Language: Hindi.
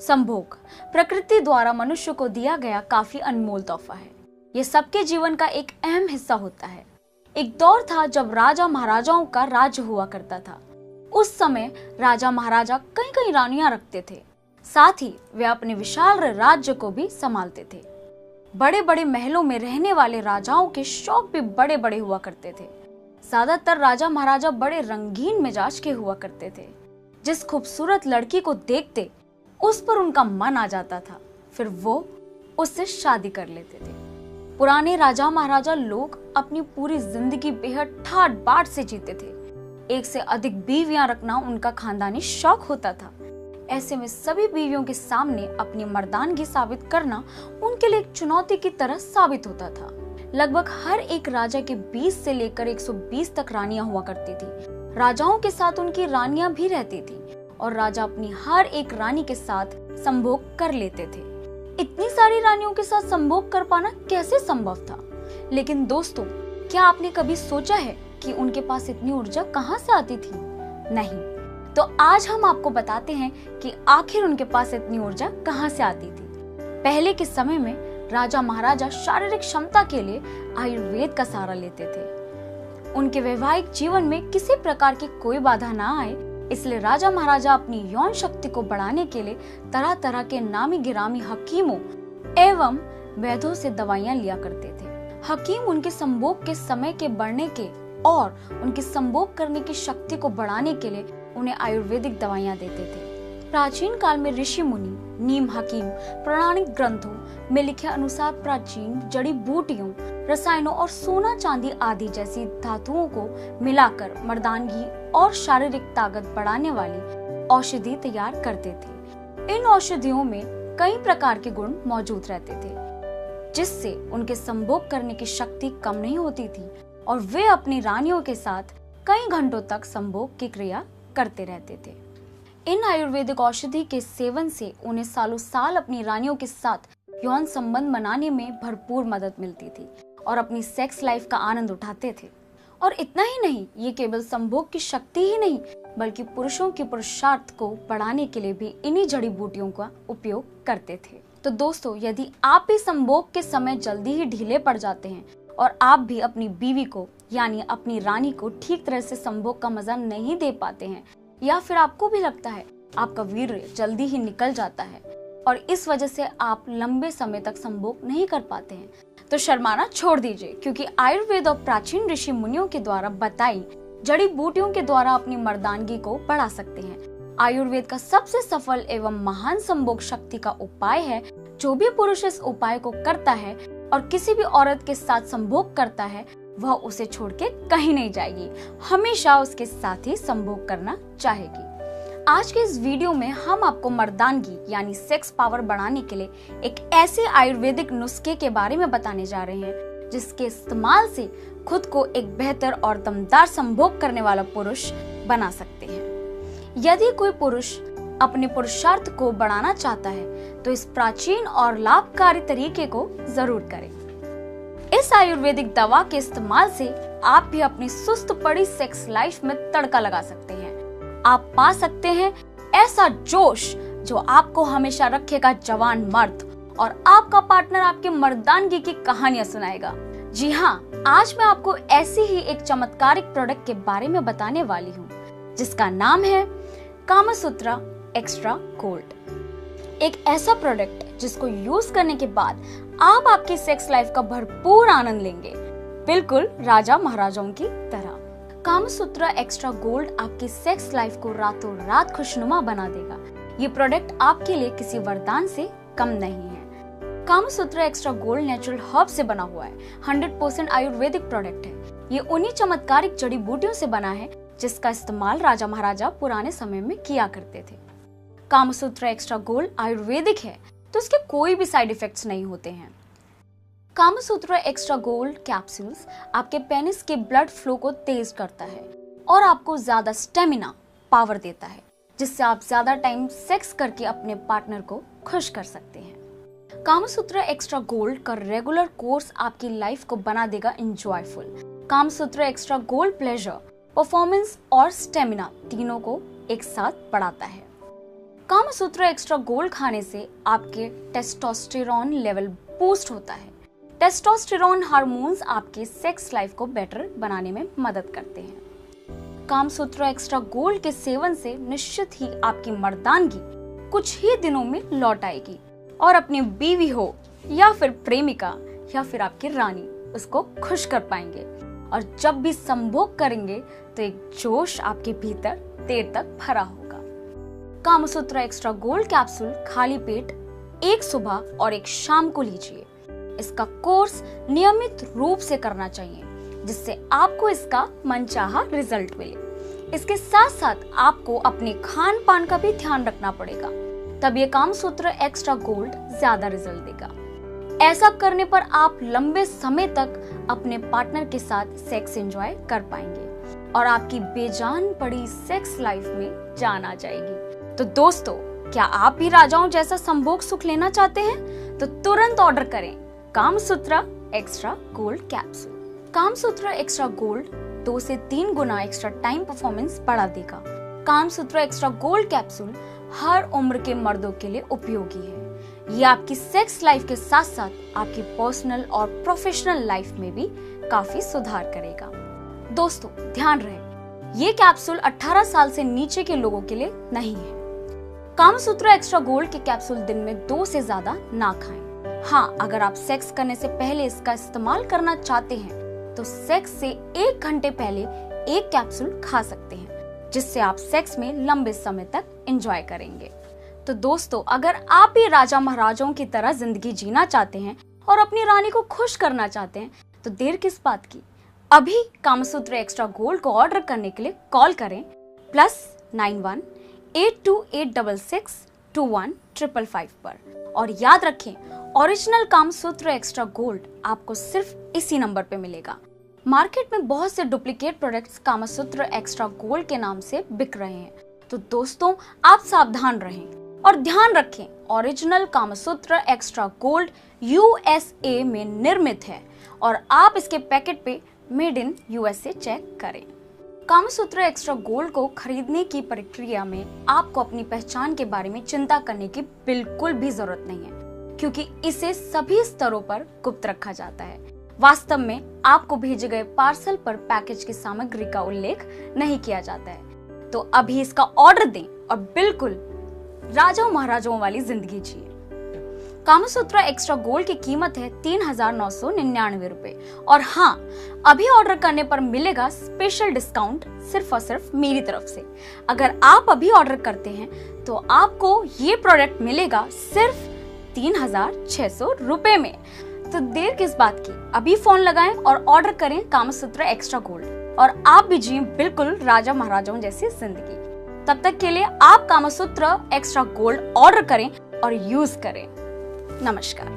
संभोग प्रकृति द्वारा मनुष्य को दिया गया काफी अनमोल तोहफा है। ये सबके जीवन का एक अहम हिस्सा होता है। एक दौर था जब राजा महाराजाओं का राज्य हुआ करता था। उस समय राजा महाराजा कई कई रानियां रखते थे, साथ ही वे अपने विशाल राज्य को भी संभालते थे। बड़े बड़े महलों में रहने वाले राजाओं के शौक भी बड़े बड़े हुआ करते थे। ज्यादातर राजा महाराजा बड़े रंगीन मिजाज के हुआ करते थे। जिस खूबसूरत लड़की को देखते उस पर उनका मन आ जाता था, फिर वो उससे शादी कर लेते थे। पुराने राजा महाराजा लोग अपनी पूरी जिंदगी बेहद ठाट बाट से जीते थे। एक से अधिक बीवियां रखना उनका खानदानी शौक होता था। ऐसे में सभी बीवियों के सामने अपनी मर्दानगी साबित करना उनके लिए एक चुनौती की तरह साबित होता था। लगभग हर एक राजा के 20 से लेकर 120 तक रानियां हुआ करती थी। राजाओं के साथ उनकी रानियां भी रहती थी और राजा अपनी हर एक रानी के साथ संभोग कर लेते थे। इतनी सारी रानियों के साथ संभोग कर पाना कैसे संभव था? लेकिन दोस्तों, क्या आपने कभी सोचा है कि उनके पास इतनी ऊर्जा कहां से आती थी? नहीं। तो आज हम आपको बताते हैं कि आखिर उनके पास इतनी ऊर्जा कहां से आती थी। पहले के समय में राजा महाराजा शारीरिक क्षमता के लिए आयुर्वेद का सहारा लेते थे। उनके वैवाहिक जीवन में किसी प्रकार की कोई बाधा ना आए, इसलिए राजा महाराजा अपनी यौन शक्ति को बढ़ाने के लिए तरह तरह के नामी गिरामी हकीमों एवं वैद्यों से दवाइयां लिया करते थे। हकीम उनके संभोग के समय के बढ़ने के और उनके संभोग करने की शक्ति को बढ़ाने के लिए उन्हें आयुर्वेदिक दवाइयां देते थे। प्राचीन काल में ऋषि मुनि नीम हकीम पौराणिक ग्रंथों में लिखे अनुसार प्राचीन जड़ी बूटियों, रसायनों और सोना चांदी आदि जैसी धातुओं को मिलाकर मर्दानगी और शारीरिक ताकत बढ़ाने वाली औषधि तैयार करते थे। इन औषधियों में कई प्रकार के गुण मौजूद रहते थे, जिससे उनके संभोग करने की शक्ति कम नहीं होती थी और वे अपनी रानियों के साथ कई घंटों तक संभोग की क्रिया करते रहते थे। इन आयुर्वेदिक औषधि के सेवन से उन्हें सालों साल अपनी रानियों के साथ यौन संबंध बनाने में भरपूर मदद मिलती थी और अपनी सेक्स लाइफ का आनंद उठाते थे। और इतना ही नहीं, ये केवल संभोग की शक्ति ही नहीं बल्कि पुरुषों के पुरुषार्थ को बढ़ाने के लिए भी इन्हीं जड़ी बूटियों का उपयोग करते थे। तो दोस्तों, यदि आप भी संभोग के समय जल्दी ही ढीले पड़ जाते हैं और आप भी अपनी बीवी को यानी अपनी रानी को ठीक तरह से संभोग का मजा नहीं दे पाते हैं, या फिर आपको भी लगता है आपका वीर्य जल्दी ही निकल जाता है और इस वजह से आप लंबे समय तक संभोग नहीं कर पाते हैं, तो शर्माना छोड़ दीजिए, क्योंकि आयुर्वेद और प्राचीन ऋषि मुनियों के द्वारा बताई जड़ी बूटियों के द्वारा अपनी मर्दानगी को बढ़ा सकते हैं। आयुर्वेद का सबसे सफल एवं महान संभोग शक्ति का उपाय है। जो भी पुरुष इस उपाय को करता है और किसी भी औरत के साथ संभोग करता है, वह उसे छोड़ के कहीं नहीं जाएगी, हमेशा उसके साथ ही संभोग करना चाहेगी। आज के इस वीडियो में हम आपको मर्दानगी यानी सेक्स पावर बढ़ाने के लिए एक ऐसे आयुर्वेदिक नुस्खे के बारे में बताने जा रहे हैं, जिसके इस्तेमाल से खुद को एक बेहतर और दमदार संभोग करने वाला पुरुष बना सकते हैं। यदि कोई पुरुष अपने पुरुषार्थ को बढ़ाना चाहता है, तो इस प्राचीन और लाभकारी तरीके को जरूर करें। इस आयुर्वेदिक दवा के इस्तेमाल से आप भी अपनी सुस्त पड़ी सेक्स लाइफ में तड़का लगा सकते हैं। आप पा सकते हैं ऐसा जोश जो आपको हमेशा रखेगा जवान मर्द, और आपका पार्टनर आपके मर्दानगी की कहानियां सुनाएगा। जी हाँ, आज मैं आपको ऐसी ही एक चमत्कारिक प्रोडक्ट के बारे में बताने वाली हूँ, जिसका नाम है कामसूत्रा एक्स्ट्रा गोल्ड। एक ऐसा प्रोडक्ट जिसको यूज करने के बाद आप आपकी सेक्स लाइफ का भरपूर आनंद लेंगे, बिल्कुल राजा महाराजाओं की तरह। कामसूत्रा एक्स्ट्रा गोल्ड आपकी सेक्स लाइफ को रातों रात खुशनुमा बना देगा। ये प्रोडक्ट आपके लिए किसी वरदान से कम नहीं है। Kamasutra extra gold natural herb से बना हुआ है, 100% आयुर्वेदिक प्रोडक्ट है। ये उन्हीं चमत्कारिक जड़ी बूटियों से बना है जिसका इस्तेमाल राजा महाराजा पुराने समय में किया करते थे। कामसूत्रा एक्स्ट्रा गोल्ड आयुर्वेदिक है, तो इसके कोई भी साइड इफेक्ट्स नहीं होते हैं। कामसूत्रा एक्स्ट्रा गोल्ड कैप्सूल्स आपके पेनिस के ब्लड फ्लो को तेज करता है और आपको ज्यादा स्टेमिना पावर देता है, जिससे आप ज्यादा टाइम सेक्स करके अपने पार्टनर को खुश कर सकते हैं। कामसूत्रा एक्स्ट्रा गोल्ड का रेगुलर कोर्स आपकी लाइफ को बना देगा enjoyful. Kamasutra extra gold pleasure, performance और स्टेमिना तीनों को एक साथ बढ़ाता है। कामसूत्र एक्स्ट्रा गोल्ड खाने से आपके टेस्टोस्टेरोन लेवल बूस्ट होता है। टेस्टोस्टेरोन हार्मोन्स आपके सेक्स लाइफ को बेटर बनाने में मदद करते हैं। कामसूत्र एक्स्ट्रा गोल्ड के सेवन से निश्चित ही आपकी मर्दानगी कुछ ही दिनों में लौट आएगी और अपनी बीवी हो या फिर प्रेमिका या फिर आपकी रानी, उसको खुश कर पाएंगे। और जब भी संभोग करेंगे तो एक जोश आपके भीतर देर तक भरा होगा। कामसूत्र एक्स्ट्रा गोल्ड कैप्सूल खाली पेट एक सुबह और एक शाम को लीजिए। इसका कोर्स नियमित रूप से करना चाहिए जिससे आपको इसका मनचाहा रिजल्ट मिले। इसके साथ साथ आपको अपने खान पान का भी ध्यान रखना पड़ेगा, तब ये कामसूत्र एक्स्ट्रा गोल्ड ज्यादा रिजल्ट देगा। ऐसा करने पर आप लंबे समय तक अपने पार्टनर के साथ सेक्स एंजॉय कर पाएंगे और आपकी बेजान पड़ी सेक्स लाइफ में जान आ जाएगी। तो दोस्तों, क्या आप भी राजाओं जैसा संभोग सुख लेना चाहते हैं? तो तुरंत ऑर्डर करें Kamasutra extra gold capsule. Kamasutra extra gold 2 से 3 गुना एक्स्ट्रा टाइम परफॉर्मेंस बढ़ा देगा। कामसूत्र एक्स्ट्रा गोल्ड कैप्सूल हर उम्र के मर्दों के लिए उपयोगी है। ये आपकी सेक्स लाइफ के साथ साथ आपकी पर्सनल और प्रोफेशनल लाइफ में भी काफी सुधार करेगा। दोस्तों, ध्यान रहे, ये कैप्सूल 18 साल से नीचे के लोगों के लिए नहीं है। कामसूत्र एक्स्ट्रा गोल्ड के कैप्सूल दिन में 2 से ज्यादा ना खाएं। हाँ, अगर आप सेक्स करने से पहले इसका इस्तेमाल करना चाहते हैं तो सेक्स से 1 घंटे पहले एक कैप्सूल खा सकते हैं, जिससे आप सेक्स में लंबे समय तक एंजॉय करेंगे। तो दोस्तों, अगर आप भी राजा महाराजाओं की तरह जिंदगी जीना चाहते हैं और अपनी रानी को खुश करना चाहते हैं तो देर किस बात की। अभी कामसूत्र एक्स्ट्रा गोल्ड को ऑर्डर करने के लिए कॉल करें +91 8286 21 पर। और याद रखें, ओरिजिनल कामसूत्र एक्स्ट्रा गोल्ड आपको सिर्फ इसी नंबर पे मिलेगा। मार्केट में बहुत से duplicate products Kamasutra extra gold के नाम से बिक रहे हैं। तो दोस्तों, आप सावधान रहें और ध्यान रखें, original Kamasutra extra gold USA में निर्मित है और आप इसके पैकेट पे मेड इन USA चेक करें। कामसूत्र एक्स्ट्रा गोल्ड को खरीदने की प्रक्रिया में आपको अपनी पहचान के बारे में चिंता करने की बिल्कुल भी जरूरत नहीं है, क्योंकि इसे सभी स्तरों पर गुप्त रखा जाता है। वास्तव में आपको भेजे गए पार्सल पर पैकेज की सामग्री का उल्लेख नहीं किया जाता है। तो अभी इसका ऑर्डर दें और बिल्कुल राजाओं महाराजाओं वाली जिंदगी जिए। कामसूत्र एक्स्ट्रा गोल्ड की कीमत है 3999 रुपए। और हाँ, अभी ऑर्डर करने पर मिलेगा स्पेशल डिस्काउंट सिर्फ और सिर्फ मेरी तरफ से। अगर आप अभी ऑर्डर करते हैं तो आपको ये प्रोडक्ट मिलेगा सिर्फ 3600 रुपए में। तो देर किस बात की, अभी फोन लगाएं और ऑर्डर करें कामसूत्र एक्स्ट्रा गोल्ड और आप भी जिए बिल्कुल राजा महाराजाओं जैसी जिंदगी। तब तक के लिए आप कामसूत्र एक्स्ट्रा गोल्ड ऑर्डर करें और यूज करें। नमस्कार।